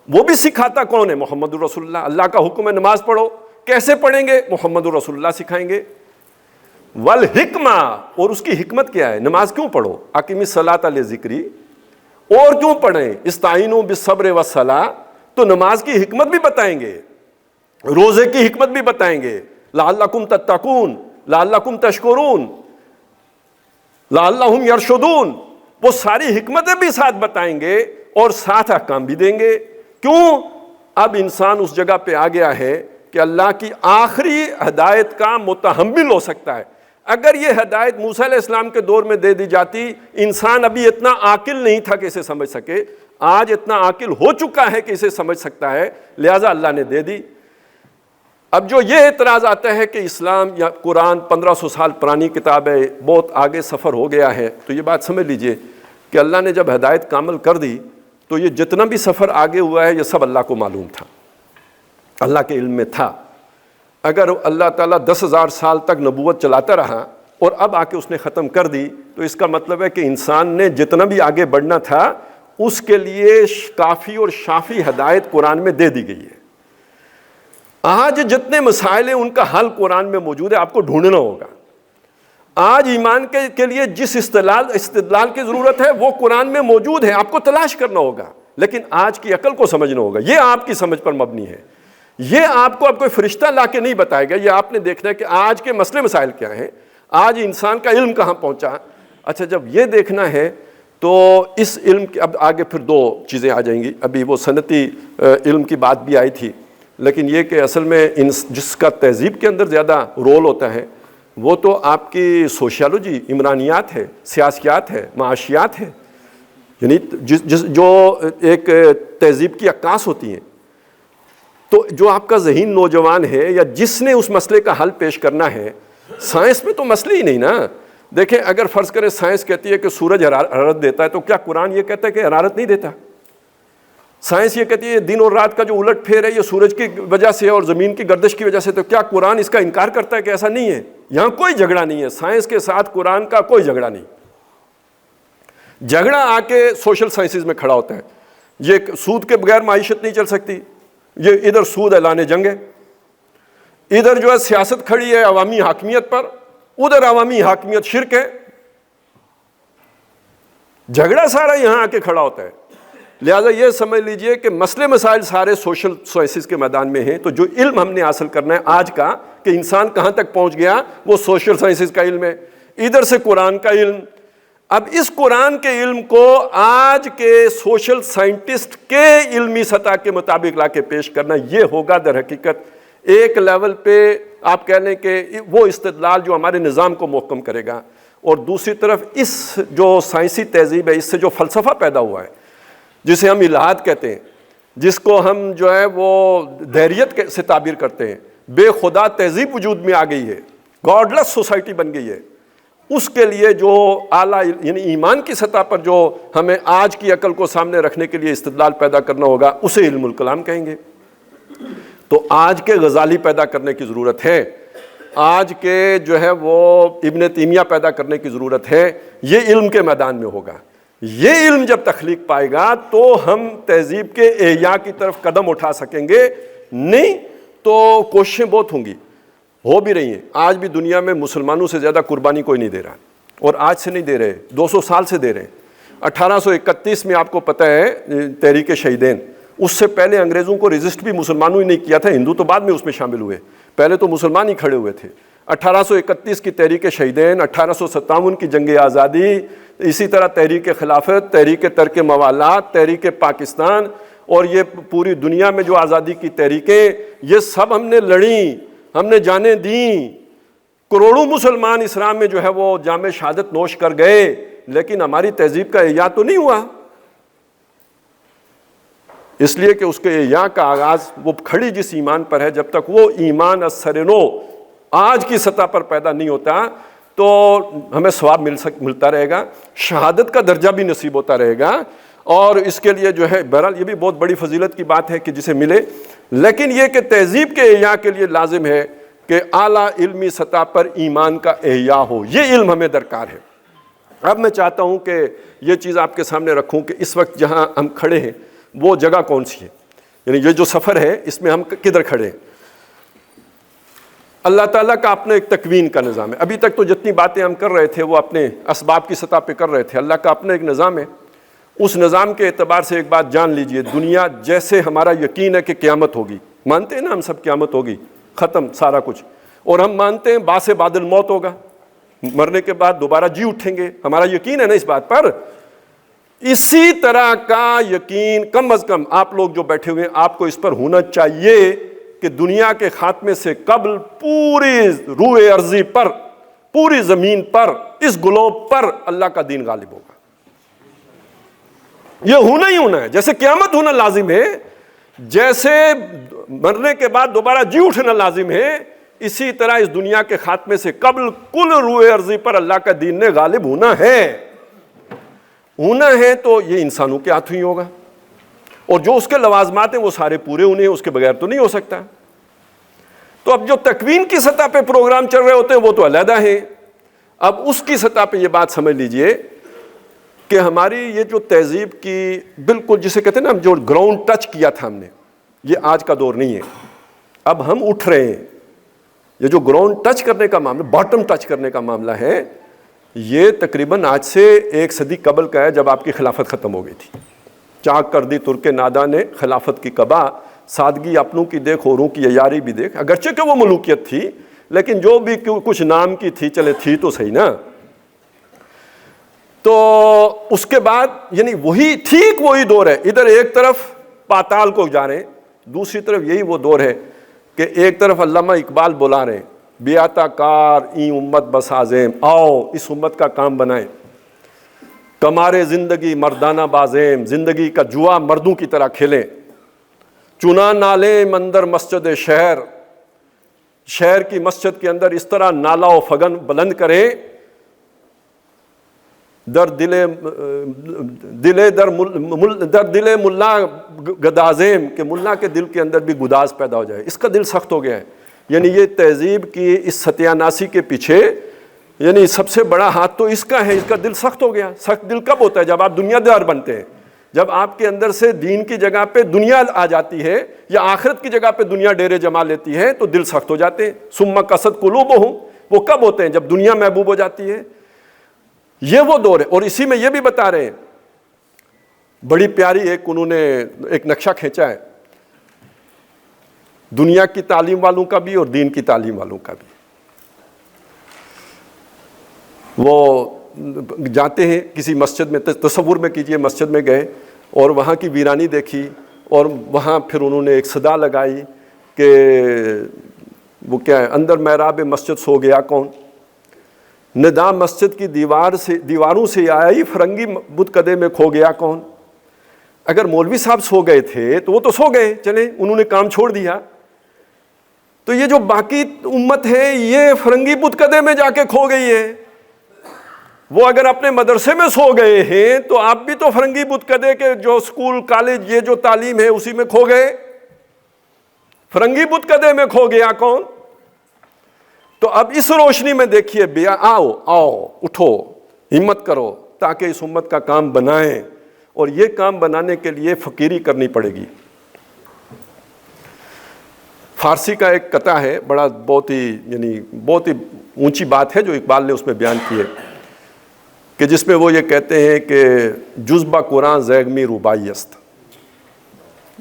وہ بھی سکھاتا کون ہے؟ محمد الرسول اللہ۔ اللہ کا حکم ہے نماز پڑھو، کیسے پڑھیں گے؟ محمد الرسول اللہ سکھائیں گے۔ والحکمہ، اور اس کی حکمت کیا ہے؟ نماز کیوں پڑھو؟ اقیم الصلاۃ لذکری، اور کیوں پڑھیں؟ استعینوا بالصبر والصلاۃ، تو نماز کی حکمت بھی بتائیں گے، روزے کی حکمت بھی بتائیں گے، لعلکم تتقون، لعلکم تشکرون، لعلہم یرشدون، وہ ساری حکمتیں بھی ساتھ بتائیں گے اور ساتھ احکام بھی دیں گے۔ کیوں؟ اب انسان اس جگہ پہ آ گیا ہے کہ اللہ کی آخری ہدایت کا متحمل ہو سکتا ہے۔ اگر یہ ہدایت موسیٰ علیہ السلام کے دور میں دے دی جاتی، انسان ابھی اتنا عاقل نہیں تھا کہ اسے سمجھ سکے، آج اتنا عاقل ہو چکا ہے کہ اسے سمجھ سکتا ہے، لہٰذا اللہ نے دے دی۔ اب جو یہ اعتراض آتا ہے کہ اسلام یا قرآن 1500 سال پرانی کتاب ہے، بہت آگے سفر ہو گیا ہے، تو یہ بات سمجھ لیجئے کہ اللہ نے جب ہدایت کامل کر دی تو یہ جتنا بھی سفر آگے ہوا ہے یہ سب اللہ کو معلوم تھا، اللہ کے علم میں تھا۔ اگر اللہ تعالیٰ 10,000 سال تک نبوت چلاتا رہا اور اب آ کے اس نے ختم کر دی، تو اس کا مطلب ہے کہ انسان نے جتنا بھی آگے بڑھنا تھا اس کے لیے کافی اور شافی ہدایت قرآن میں دے دی گئی ہے۔ آج جتنے مسائل ہیں ان کا حل قرآن میں موجود ہے، آپ کو ڈھونڈنا ہوگا۔ آج ایمان کے لیے جس استدلال کی ضرورت ہے وہ قرآن میں موجود ہے، آپ کو تلاش کرنا ہوگا، لیکن آج کی عقل کو سمجھنا ہوگا، یہ آپ کی سمجھ پر مبنی ہے۔ یہ آپ کو اب کوئی فرشتہ لا کے نہیں بتائے گا، یہ آپ نے دیکھنا ہے کہ آج کے مسئلے مسائل کیا ہیں، آج انسان کا علم کہاں پہنچا۔ اچھا، جب یہ دیکھنا ہے تو اس علم کے اب آگے پھر 2 چیزیں آ جائیں گی۔ ابھی وہ صنعتی علم کی بات بھی آئی تھی، لیکن یہ کہ اصل میں جس کا تہذیب کے اندر زیادہ رول ہوتا ہے وہ تو آپ کی سوشیالوجی، عمرانیات ہے، سیاسیات ہے، معاشیات ہے، یعنی جو ایک تہذیب کی عکاس ہوتی ہیں. تو جو آپ کا ذہین نوجوان ہے یا جس نے اس مسئلے کا حل پیش کرنا ہے، سائنس میں تو مسئلہ ہی نہیں نا. دیکھیں اگر فرض کریں سائنس کہتی ہے کہ سورج حرارت دیتا ہے، تو کیا قرآن یہ کہتا ہے کہ حرارت نہیں دیتا؟ سائنس یہ کہتی ہے دن اور رات کا جو الٹ پھیر ہے یہ سورج کی وجہ سے اور زمین کی گردش کی وجہ سے، تو کیا قرآن اس کا انکار کرتا ہے کہ ایسا نہیں ہے؟ یہاں کوئی جھگڑا نہیں ہے، سائنس کے ساتھ قرآن کا کوئی جھگڑا نہیں. جھگڑا آ کے سوشل سائنسز میں کھڑا ہوتا ہے. یہ سود کے بغیر معیشت نہیں چل سکتی، یہ ادھر سود اعلان جنگ ہے، ادھر جو ہے سیاست کھڑی ہے عوامی حاکمیت پر، ادھر عوامی حاکمیت شرک ہے. جھگڑا سارا یہاں آ کے کھڑا ہوتا ہے. لہٰذا یہ سمجھ لیجئے کہ مسئلے مسائل سارے سوشل سائنسز کے میدان میں ہیں. تو جو علم ہم نے حاصل کرنا ہے آج کا کہ انسان کہاں تک پہنچ گیا، وہ سوشل سائنسز کا علم ہے، ادھر سے قرآن کا علم. اب اس قرآن کے علم کو آج کے سوشل سائنٹسٹ کے علمی سطح کے مطابق لا کے پیش کرنا، یہ ہوگا در حقیقت ایک لیول پہ آپ کہہ لیں کہ وہ استدلال جو ہمارے نظام کو محکم کرے گا. اور دوسری طرف اس جو سائنسی تہذیب ہے، اس سے جو فلسفہ پیدا ہوا ہے جسے ہم الہاد کہتے ہیں، جس کو ہم جو ہے وہ دھیریت سے تعبیر کرتے ہیں، بے خدا تہذیب وجود میں آ گئی ہے، گاڈ لیس سوسائٹی بن گئی ہے. اس کے لیے جو اعلیٰ یعنی ایمان کی سطح پر جو ہمیں آج کی عقل کو سامنے رکھنے کے لیے استدلال پیدا کرنا ہوگا، اسے علم الکلام کہیں گے. تو آج کے غزالی پیدا کرنے کی ضرورت ہے، آج کے جو ہے وہ ابن تیمیہ پیدا کرنے کی ضرورت ہے. یہ علم کے میدان میں ہوگا. یہ علم جب تخلیق پائے گا تو ہم تہذیب کے احیاء کی طرف قدم اٹھا سکیں گے. نہیں تو کوششیں بہت ہوں گی، ہو بھی رہی ہیں. آج بھی دنیا میں مسلمانوں سے زیادہ قربانی کوئی نہیں دے رہا، اور آج سے نہیں دے رہے، 200 سال سے دے رہے ہیں. 1831 میں آپ کو پتہ ہے تحریک شہیدین، اس سے پہلے انگریزوں کو ریزسٹ بھی مسلمانوں ہی نہیں کیا تھا، ہندو تو بعد میں اس میں شامل ہوئے، پہلے تو مسلمان ہی کھڑے ہوئے تھے. 1831 کی تحریک شہیدین، 1857 کی جنگ آزادی، اسی طرح تحریک خلافت، تحریک ترک موالات، تحریک پاکستان، اور یہ پوری دنیا میں جو آزادی کی تحریکیں، یہ سب ہم نے لڑیں، ہم نے جانیں دیں. کروڑوں مسلمان اسلام میں جو ہے وہ جام شہادت نوش کر گئے، لیکن ہماری تہذیب کا احیاء تو نہیں ہوا. اس لیے کہ اس کے احیاء کا آغاز وہ کھڑی جس ایمان پر ہے، جب تک وہ ایمان اثر نو آج کی سطح پر پیدا نہیں ہوتا تو ہمیں ثواب ملتا رہے گا، شہادت کا درجہ بھی نصیب ہوتا رہے گا. اور اس کے لیے جو ہے بہرحال یہ بھی بہت بڑی فضیلت کی بات ہے کہ جسے ملے. لیکن یہ کہ تہذیب کے احیاء کے لیے لازم ہے کہ اعلیٰ علمی سطح پر ایمان کا احیاء ہو. یہ علم ہمیں درکار ہے. اب میں چاہتا ہوں کہ یہ چیز آپ کے سامنے رکھوں کہ اس وقت جہاں ہم کھڑے ہیں وہ جگہ کون سی ہے، یعنی یہ جو سفر ہے اس میں ہم کدھر کھڑے ہیں. اللہ تعالیٰ کا اپنا ایک تکوین کا نظام ہے. ابھی تک تو جتنی باتیں ہم کر رہے تھے وہ اپنے اسباب کی سطح پہ کر رہے تھے. اللہ کا اپنا ایک نظام ہے. اس نظام کے اعتبار سے ایک بات جان لیجئے، دنیا جیسے ہمارا یقین ہے کہ قیامت ہوگی، مانتے ہیں نا ہم سب قیامت ہوگی، ختم سارا کچھ، اور ہم مانتے ہیں بعد بعد الموت ہوگا، مرنے کے بعد دوبارہ جی اٹھیں گے، ہمارا یقین ہے نا اس بات پر. اسی طرح کا یقین کم از کم آپ لوگ جو بیٹھے ہوئے ہیں آپ کو اس پر ہونا چاہیے کہ دنیا کے خاتمے سے قبل پوری روئے ارضی پر، پوری زمین پر، اس گلوب پر اللہ کا دین غالب ہوگا. یہ ہونا ہی ہونا ہے. جیسے قیامت ہونا لازم ہے، جیسے مرنے کے بعد دوبارہ جی اٹھنا لازم ہے، اسی طرح اس دنیا کے خاتمے سے قبل کل روئے ارضی پر اللہ کا دین نے غالب ہونا ہے. ہونا ہے تو یہ انسانوں کے ہاتھ ہی ہوگا، اور جو اس کے لوازمات ہیں وہ سارے پورے ہونے ہیں، اس کے بغیر تو نہیں ہو سکتا. تو اب جو تکوین کی سطح پہ پروگرام چل رہے ہوتے ہیں وہ تو علیحدہ ہیں. اب اس کی سطح پہ یہ بات سمجھ لیجئے کہ ہماری یہ جو تہذیب کی بالکل جسے کہتے ہیں نا جو گراؤنڈ ٹچ کیا تھا ہم نے، یہ آج کا دور نہیں ہے. اب ہم اٹھ رہے ہیں. یہ جو گراؤنڈ ٹچ کرنے کا معاملہ، باٹم ٹچ کرنے کا معاملہ ہے، یہ تقریباً آج سے 1 صدی قبل کا ہے، جب آپ کی خلافت ختم ہو گئی تھی. چاک کر دی ترک نادا نے خلافت کی قبا، سادگی اپنوں کی دیکھ اوروں کی عیاری بھی دیکھ. اگرچہ کہ وہ ملوکیت تھی لیکن جو بھی کچھ نام کی تھی، چلے تھی تو صحیح نا. تو اس کے بعد یعنی وہی ٹھیک وہی دور ہے. ادھر ایک طرف پاتال کو جا رہے ہیں، دوسری طرف یہی وہ دور ہے کہ ایک طرف علامہ اقبال بلا رہے ہیں بیاتا کار این امت بس عظیم، آؤ اس امت کا کام بنائیں، کمارے زندگی مردانہ بازیم، زندگی کا جوا مردوں کی طرح کھیلیں، چنا نالے مندر مسجد شہر کی مسجد کے اندر اس طرح نالا و فگن بلند کریں، در دل ملا گدازیم، کہ ملا کے دل کے اندر بھی گداز پیدا ہو جائے، اس کا دل سخت ہو گیا ہے۔ یعنی یہ تہذیب کی اس ستیاناسی کے پیچھے یعنی سب سے بڑا ہاتھ تو اس کا ہے، اس کا دل سخت ہو گیا۔ سخت دل کب ہوتا ہے؟ جب آپ دنیا دار بنتے ہیں، جب آپ کے اندر سے دین کی جگہ پہ دنیا آ جاتی ہے یا آخرت کی جگہ پہ دنیا ڈیرے جما لیتی ہے تو دل سخت ہو جاتے ہیں۔ ثم قست قلوبہم، وہ کب ہوتے ہیں؟ جب دنیا محبوب ہو جاتی ہے۔ یہ وہ دور ہے، اور اسی میں یہ بھی بتا رہے ہیں، بڑی پیاری انہوں نے ایک نقشہ کھینچا ہے دنیا کی تعلیم والوں کا بھی اور دین کی تعلیم والوں کا بھی۔ وہ جاتے ہیں کسی مسجد میں، تصور میں کیجئے مسجد میں گئے اور وہاں کی ویرانی دیکھی، اور وہاں پھر انہوں نے ایک صدا لگائی کہ وہ کیا ہے، اندر محراب مسجد سو گیا کون، ندا مسجد کی دیواروں سے آئی، فرنگی بت کدے میں کھو گیا کون۔ اگر مولوی صاحب سو گئے تھے تو وہ تو سو گئے، چلیں انہوں نے کام چھوڑ دیا، تو یہ جو باقی امت ہے یہ فرنگی بت کدے میں جا کے کھو گئی ہے۔ وہ اگر اپنے مدرسے میں سو گئے ہیں تو آپ بھی تو فرنگی بت کدے کے جو اسکول کالج یہ جو تعلیم ہے اسی میں کھو گئے۔ فرنگی بت کدے میں کھو گیا کون؟ تو اب اس روشنی میں دیکھیے، آؤ اٹھو، ہمت کرو تاکہ اس امت کا کام بنائیں، اور یہ کام بنانے کے لیے فقیری کرنی پڑے گی۔ فارسی کا ایک قطعہ ہے، بہت ہی اونچی بات ہے جو اقبال نے اس میں بیان کی ہے، کہ جس میں وہ یہ کہتے ہیں کہ جذبہ قرآن زیغمی روبائی است۔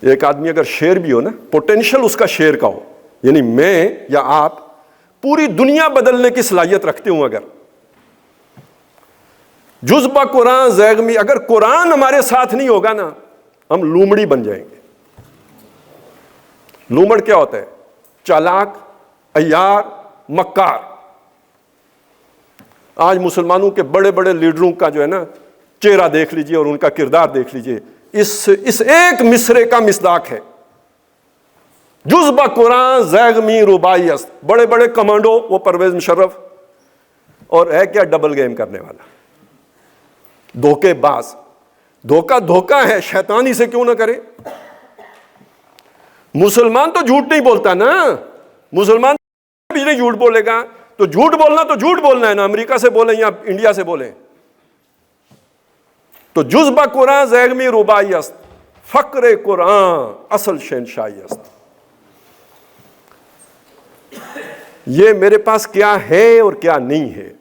ایک آدمی اگر شعر بھی ہو نا، پوٹینشل اس کا شعر کا ہو، یعنی میں یا آپ پوری دنیا بدلنے کی صلاحیت رکھتے ہوں، اگر جذبہ قرآن زیغمی، اگر قرآن ہمارے ساتھ نہیں ہوگا نا، ہم لومڑی بن جائیں گے۔ لومڑ کیا ہوتا ہے؟ چالاک، عیار، مکار۔ آج مسلمانوں کے بڑے بڑے لیڈروں کا جو ہے نا چہرہ دیکھ لیجئے اور ان کا کردار دیکھ لیجئے، اس ایک مصرے کا مصداق ہے، جذبہ قرآن زیغمی روبائی است۔ بڑے بڑے کمانڈو، وہ پرویز مشرف، اور ہے کیا؟ ڈبل گیم کرنے والا، دھوکے باز۔ دھوکا ہے، شیطانی سے کیوں نہ کرے؟ مسلمان تو جھوٹ نہیں بولتا نا، مسلمان بھی نہیں جھوٹ بولے گا، تو جھوٹ بولنا ہے نا، امریکہ سے بولیں یا انڈیا سے بولیں۔ تو جذبہ قرآن زیغمی روبائی است، فقر قرآن اصل شہنشاہی است۔ یہ میرے پاس کیا ہے اور کیا نہیں ہے،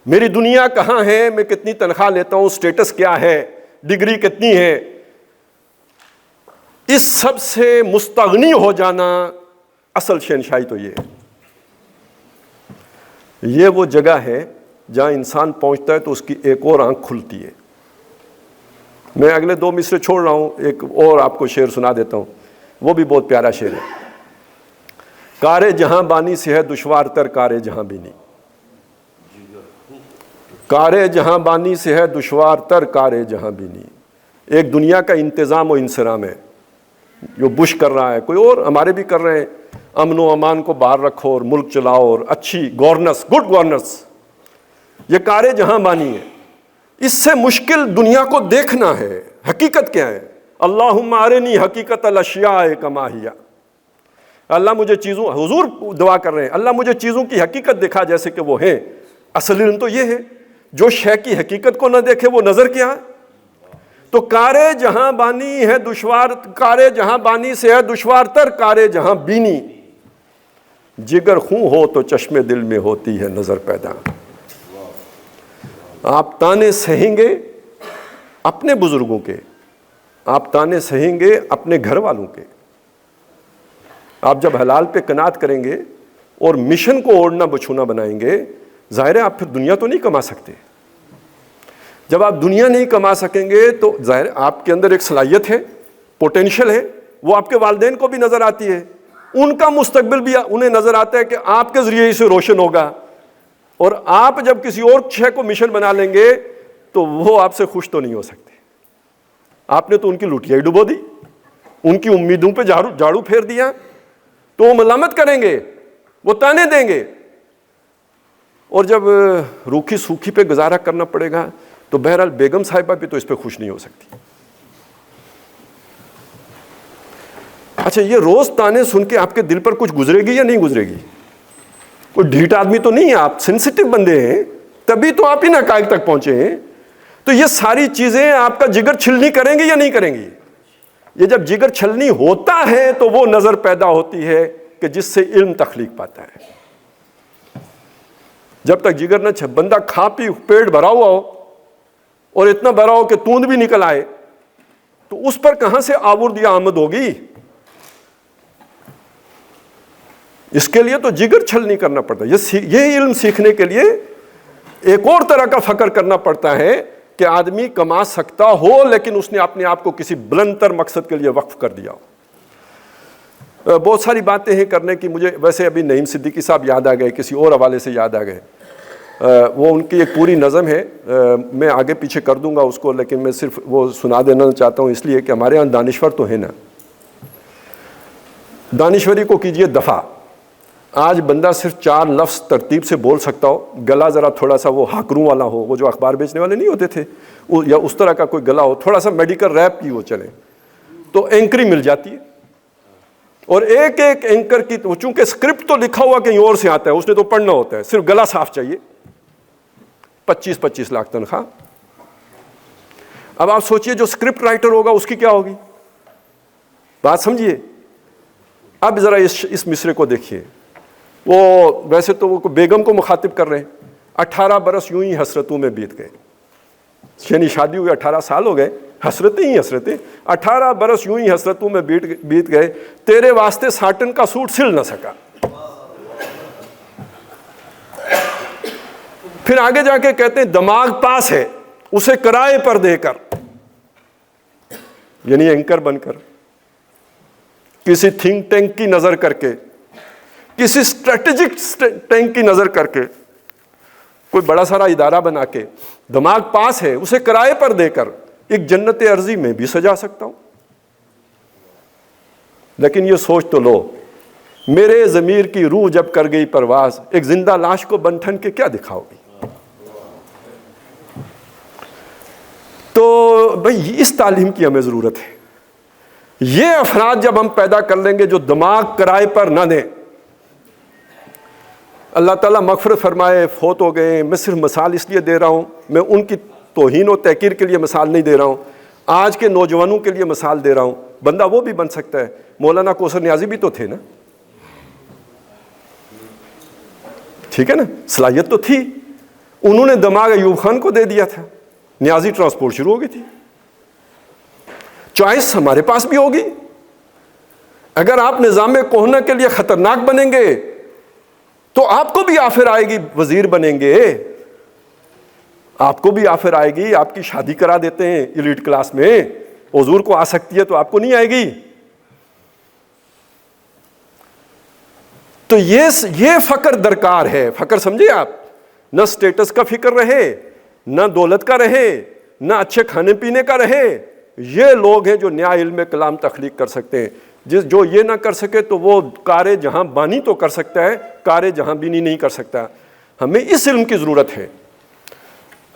میری دنیا کہاں ہے، میں کتنی تنخواہ لیتا ہوں، سٹیٹس کیا ہے، ڈگری کتنی ہے، اس سب سے مستغنی ہو جانا اصل شہنشاہی تو یہ ہے۔ یہ وہ جگہ ہے جہاں انسان پہنچتا ہے تو اس کی ایک اور آنکھ کھلتی ہے۔ میں اگلے 2 مصرے چھوڑ رہا ہوں، ایک اور آپ کو شعر سنا دیتا ہوں، وہ بھی بہت پیارا شعر ہے۔ کار جہاں بانی سے ہے دشوار تر کار جہاں بینی، کار جہاں بانی سے ہے دشوار تر کار جہاں بینی۔ ایک دنیا کا انتظام و انصرام ہے جو بش کر رہا ہے، کوئی اور ہمارے بھی کر رہے ہیں، امن و امان کو باہر رکھو اور ملک چلاؤ اور اچھی گورننس، گڈ گورننس، یہ کار جہاں بانی ہے۔ اس سے مشکل دنیا کو دیکھنا ہے، حقیقت کیا ہے؟ اللہم ارنی حقیقت الاشیاء کما ہی، اللہ مجھے چیزوں، حضور دعا کر رہے ہیں، اللہ مجھے چیزوں کی حقیقت دکھا جیسے کہ وہ ہیں۔ اصل علم تو یہ ہے، جو شے کی حقیقت کو نہ دیکھے وہ نظر کیا ہے؟ تو کار جہاں بانی ہے دشوار، کار جہاں بانی سے ہے دشوار تر کار جہاں بینی، جگر خون ہو تو چشم دل میں ہوتی ہے نظر پیدا۔ آپ تانے سہیں گے اپنے بزرگوں کے، آپ تانے سہیں گے اپنے گھر والوں کے، آپ جب حلال پہ قناعت کریں گے اور مشن کو اوڑھنا بچھونا بنائیں گے، ظاہر ہے آپ پھر دنیا تو نہیں کما سکتے۔ جب آپ دنیا نہیں کما سکیں گے تو ظاہر آپ کے اندر ایک صلاحیت ہے، پوٹینشل ہے، وہ آپ کے والدین کو بھی نظر آتی ہے، ان کا مستقبل بھی انہیں نظر آتا ہے کہ آپ کے ذریعے سے روشن ہوگا، اور آپ جب کسی اور شے کو مشن بنا لیں گے تو وہ آپ سے خوش تو نہیں ہو سکتے. آپ نے تو ان کی لوٹیاں ہی ڈبو دی، ان کی امیدوں پہ جھاڑو پھیر دیا، تو وہ ملامت کریں گے، وہ تانے دیں گے، اور جب روکھی سوکھی پہ گزارا کرنا پڑے گا تو بہرحال بیگم صاحبہ بھی تو اس پہ خوش نہیں ہو سکتی. اچھا، یہ روز تانے سن کے آپ کے دل پر کچھ گزرے گی یا نہیں گزرے گی؟ کوئی ڈھیٹ آدمی تو نہیں ہے، آپ سینسیٹیو بندے ہیں، تبھی تو آپ ان حقائق تک پہنچے ہیں. تو یہ ساری چیزیں آپ کا جگر چھلنی کریں گی یا نہیں کریں گی؟ یہ جب جگر چھلنی ہوتا ہے تو وہ نظر پیدا ہوتی ہے کہ جس سے علم تخلیق پاتا ہے. جب تک جگر نہ بندہ کھا پی پیٹ بھرا ہوا ہو اور اتنا بھرا ہو کہ توند بھی نکل آئے تو اس پر کہاں سے آوردی آمد ہوگی؟ اس کے لیے تو جگر چھل نہیں کرنا پڑتا. یہ علم سیکھنے کے لیے ایک اور طرح کا فکر کرنا پڑتا ہے کہ آدمی کما سکتا ہو لیکن اس نے اپنے آپ کو کسی بلند تر مقصد کے لیے وقف کر دیا ہو. بہت ساری باتیں ہیں کرنے کی. مجھے ویسے ابھی نعیم صدیقی صاحب یاد آ گئے، کسی اور حوالے سے یاد آ گئے. وہ ان کی ایک پوری نظم ہے، میں آگے پیچھے کر دوں گا اس کو، لیکن میں صرف وہ سنا دینا چاہتا ہوں اس لیے کہ ہمارے ہاں دانشور تو ہے نا. دانشوری کو کیجئے دفع. آج بندہ صرف 4 لفظ ترتیب سے بول سکتا ہو، گلا ذرا تھوڑا سا وہ ہاکروں والا ہو، وہ جو اخبار بیچنے والے نہیں ہوتے تھے، یا اس طرح کا کوئی گلا ہو، تھوڑا سا میڈیکل ریپ کی وہ چلے تو اینکری مل جاتی ہے. اور ایک ایک اینکر کی چونکہ اسکرپٹ تو لکھا ہوا کہیں اور سے آتا ہے، اس نے تو پڑھنا ہوتا ہے، صرف گلا صاف چاہیے. 25-25 لاکھ تنخواہ. اب آپ سوچئے جو اسکرپٹ رائٹر ہوگا اس کی کیا ہوگی؟ بات سمجھیے. اب ذرا اس مصرے کو دیکھیے. وہ ویسے تو وہ بیگم کو مخاطب کر رہے ہیں. 18 برس یوں ہی حسرتوں میں بیت گئے. یعنی شادی ہوئے 18 سال ہو گئے، حسرتیں ہی حسرتیں. 18 برس یوں ہی حسرتوں میں بیت گئے، تیرے واسطے ساٹن کا سوٹ سل نہ سکا. پھر آگے جا کے کہتے ہیں دماغ پاس ہے اسے کرائے پر دے کر، یعنی اینکر بن کر، کسی تھنک ٹینک کی نظر کر کے، کسی اسٹریٹجک ٹینک کی نظر کر کے، کوئی بڑا سارا ادارہ بنا کے دماغ پاس ہے اسے کرائے پر دے کر ایک جنت ارضی میں بھی سجا سکتا ہوں. لیکن یہ سوچ تو لو، میرے ضمیر کی روح جب کر گئی پرواز، ایک زندہ لاش کو بنٹھن کے کیا دکھاؤ گی؟ تو بھئی اس تعلیم کی ہمیں ضرورت ہے. یہ افراد جب ہم پیدا کر لیں گے جو دماغ کرائے پر نہ دیں، اللہ تعالیٰ مغفرت فرمائے، فوت ہو گئے. میں صرف مثال اس لیے دے رہا ہوں، میں ان کی توہین و تحقیر کے لیے مثال نہیں دے رہا ہوں، آج کے نوجوانوں کے لیے مثال دے رہا ہوں. بندہ وہ بھی بن سکتا ہے. مولانا کوثر نیازی بھی تو تھے نا، ٹھیک ہے نا، صلاحیت تو تھی. انہوں نے دماغ ایوب خان کو دے دیا تھا، نیازی ٹرانسپورٹ شروع ہو گئی تھی. چوائس ہمارے پاس بھی ہوگی. اگر آپ نظام کوہنہ کے لیے خطرناک بنیں گے تو آپ کو بھی آفر آئے گی، وزیر بنیں گے، آپ کو بھی آفر آئے گی. آپ کی شادی کرا دیتے ہیں ایلیٹ کلاس میں، حضور کو آ سکتی ہے تو آپ کو نہیں آئے گی. تو یہ فکر درکار ہے. فکر سمجھے آپ، نہ سٹیٹس کا فکر رہے، نہ دولت کا رہے، نہ اچھے کھانے پینے کا رہے. یہ لوگ ہیں جو نیا علم کلام تخلیق کر سکتے ہیں. جو یہ نہ کر سکے تو وہ کار جہاں بانی تو کر سکتا ہے، کار جہاں بینی نہیں کر سکتا. ہمیں اس علم کی ضرورت ہے.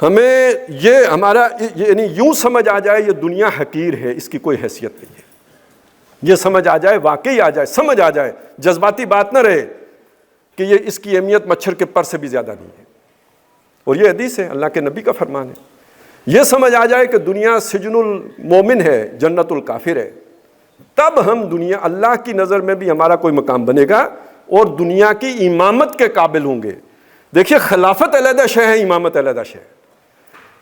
ہمیں یہ ہمارا یعنی یوں سمجھ آ جائے یہ دنیا حقیر ہے، اس کی کوئی حیثیت نہیں ہے. یہ سمجھ آ جائے، واقعی آ جائے، سمجھ آ جائے، جذباتی بات نہ رہے کہ یہ اس کی اہمیت مچھر کے پر سے بھی زیادہ نہیں ہے. اور یہ حدیث ہے، اللہ کے نبی کا فرمان ہے. یہ سمجھ آ جائے کہ دنیا سجن المومن ہے، جنت الکافر ہے. تب ہم دنیا اللہ کی نظر میں بھی ہمارا کوئی مقام بنے گا اور دنیا کی امامت کے قابل ہوں گے. دیکھیے خلافت علیحدہ شے ہے، امامت علیحدہ شے ہے.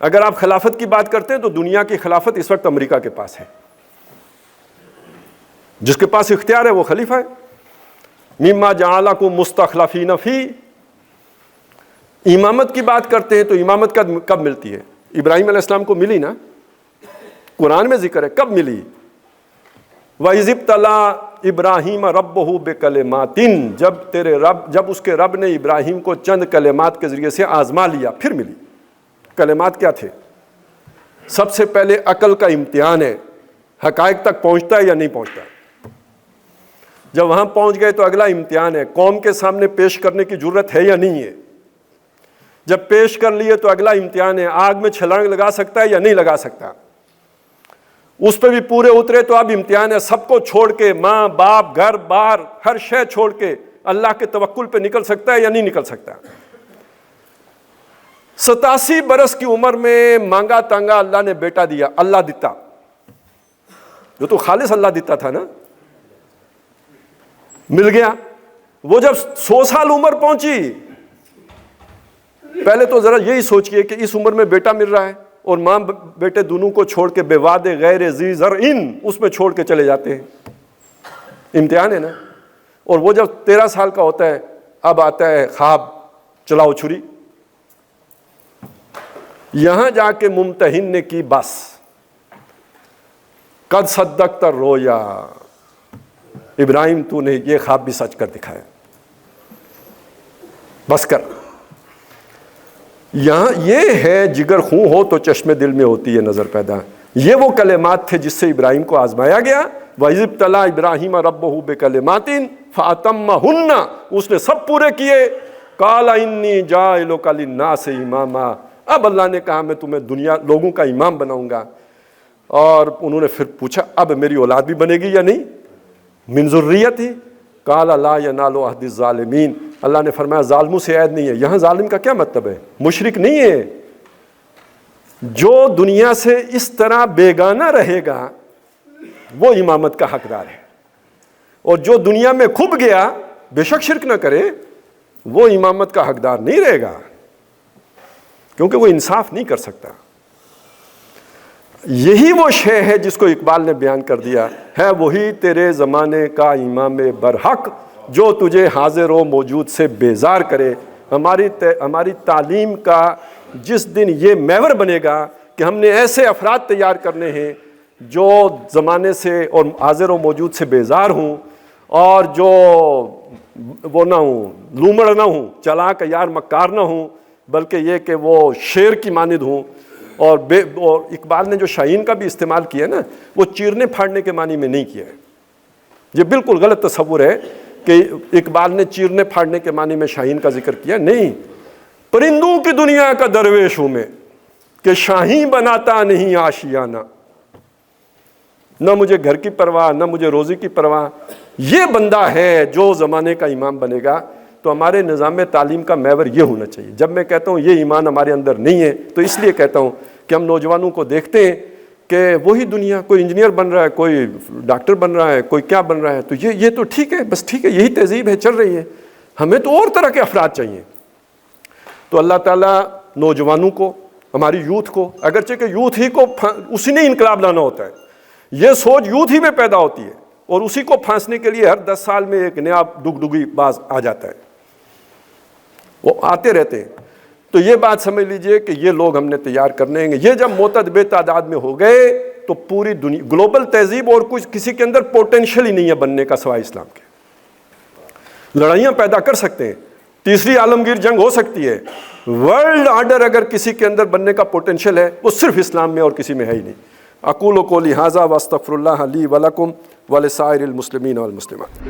اگر آپ خلافت کی بات کرتے ہیں تو دنیا کی خلافت اس وقت امریکہ کے پاس ہے. جس کے پاس اختیار ہے وہ خلیفہ ہے. مما جعلکم مستخلفین فی. امامت کی بات کرتے ہیں تو امامت کب ملتی ہے؟ ابراہیم علیہ السلام کو ملی نا، قرآن میں ذکر ہے. کب ملی؟ وَإِذِ ابْتَلَىٰ ابراہیم ربہ بکلمات، جب اس کے رب نے ابراہیم کو چند کلمات کے ذریعے سے آزما لیا، پھر ملی۔ کلمات کیا تھے؟ سب سے پہلے عقل کا امتحان ہے، حقائق تک پہنچتا ہے یا نہیں پہنچتا۔ جب وہاں پہنچ گئے تو اگلا امتحان ہے، قوم کے سامنے پیش کرنے کی ضرورت ہے یا نہیں ہے۔ جب پیش کر لیے تو اگلا امتحان ہے، آگ میں چھلانگ لگا سکتا ہے یا نہیں لگا سکتا۔ اس پہ بھی پورے اترے تو اب امتحان ہے، سب کو چھوڑ کے، ماں باپ گھر بار ہر شے چھوڑ کے اللہ کے توکل پہ نکل سکتا ہے یا نہیں نکل سکتا۔ 87 برس کی عمر میں مانگا تانگا اللہ نے بیٹا دیا، اللہ دیتا، جو تو خالص اللہ دیتا تھا نا، مل گیا۔ وہ جب 100 سال عمر پہنچی، پہلے تو ذرا یہی سوچئے کہ اس عمر میں بیٹا مل رہا ہے اور ماں بیٹے دونوں کو چھوڑ کے بے واد غیر ذی زرع اس میں چھوڑ کے چلے جاتے ہیں۔ امتحان ہے نا۔ اور وہ جب 13 سال کا ہوتا ہے، اب آتا ہے خواب، چلاؤ چھری۔ یہاں جا کے ممتحن نے کی بس، قد صدقت الرؤیا، ابراہیم تو نے یہ خواب بھی سچ کر دکھایا، بس کر۔ یہاں یہ ہے جگر خوں ہو تو چشم دل میں ہوتی ہے نظر پیدا۔ یہ وہ کلمات تھے جس سے ابراہیم کو آزمایا گیا۔ وَإِذِ ابْتَلَىٰ إِبْرَاهِيمَ رَبُّهُ بِكَلِمَاتٍ فَأَتَمَّهُنَّ، اس نے سب پورے کیے۔ قَالَ إِنِّي جَاعِلُكَ لِلنَّاسِ إِمَامًا، اب اللہ نے کہا میں تمہیں لوگوں کا امام بناؤں گا۔ اور انہوں نے پھر پوچھا اب میری اولاد بھی بنے گی یا نہیں؟ من ذریتی، قال لا ینال عہد الظالمین، اللہ نے فرمایا ظالموں سے عہد نہیں ہے۔ یہاں ظالم کا کیا مطلب ہے؟ مشرک نہیں ہے، جو دنیا سے اس طرح بیگانہ رہے گا وہ امامت کا حقدار ہے، اور جو دنیا میں کھب گیا بے شک شرک نہ کرے وہ امامت کا حقدار نہیں رہے گا، کیونکہ وہ انصاف نہیں کر سکتا۔ یہی وہ شے ہے جس کو اقبال نے بیان کر دیا ہے، وہی تیرے زمانے کا امام برحق جو تجھے حاضر و موجود سے بیزار کرے۔ ہماری تعلیم کا جس دن یہ محور بنے گا کہ ہم نے ایسے افراد تیار کرنے ہیں جو زمانے سے اور حاضر و موجود سے بیزار ہوں، اور جو وہ نہ ہوں، لومڑ نہ ہوں، چلاک یار مکار نہ ہوں، بلکہ یہ کہ وہ شیر کی مانند ہوں۔ اور اقبال نے جو شاہین کا بھی استعمال کیا نا، وہ چیرنے پھاڑنے کے معنی میں نہیں کیا ہے۔ یہ بالکل غلط تصور ہے کہ اقبال نے چیرنے پھاڑنے کے معنی میں شاہین کا ذکر کیا، نہیں۔ پرندوں کی دنیا کا درویش ہوں میں کہ شاہین بناتا نہیں آشیانہ، نہ مجھے گھر کی پرواہ نہ مجھے روزی کی پرواہ۔ یہ بندہ ہے جو زمانے کا امام بنے گا۔ تو ہمارے نظام تعلیم کا محور یہ ہونا چاہیے۔ جب میں کہتا ہوں یہ ایمان ہمارے اندر نہیں ہے تو اس لیے کہتا ہوں کہ ہم نوجوانوں کو دیکھتے ہیں کہ وہی دنیا، کوئی انجینئر بن رہا ہے، کوئی ڈاکٹر بن رہا ہے، کوئی کیا بن رہا ہے، تو یہ تو ٹھیک ہے، بس ٹھیک ہے، یہی تہذیب ہے، چل رہی ہے۔ ہمیں تو اور طرح کے افراد چاہیے۔ تو اللہ تعالیٰ نوجوانوں کو، ہماری یوتھ کو، اگرچہ کہ یوتھ ہی کو اسی نے انقلاب لانا ہوتا ہے، یہ سوچ یوتھ ہی میں پیدا ہوتی ہے، اور اسی کو پھانسنے کے لیے ہر 10 سال میں ایک نیا ڈگڈگی باز آ جاتا ہے، وہ آتے رہتے ہیں۔ تو یہ بات سمجھ لیجئے کہ یہ لوگ ہم نے تیار کرنے ہیں۔ یہ جب معتد بے تعداد میں ہو گئے تو پوری دنیا، گلوبل تہذیب اور کچھ کسی کے اندر پوٹینشل ہی نہیں ہے بننے کا سوائے اسلام کے۔ لڑائیاں پیدا کر سکتے ہیں، تیسری عالمگیر جنگ ہو سکتی ہے، ورلڈ آرڈر اگر کسی کے اندر بننے کا پوٹینشل ہے وہ صرف اسلام میں اور کسی میں ہے ہی نہیں۔ اقول قولی ھذا واستغفر اللہ لی ولکم ولسائر المسلمین والمسلمات۔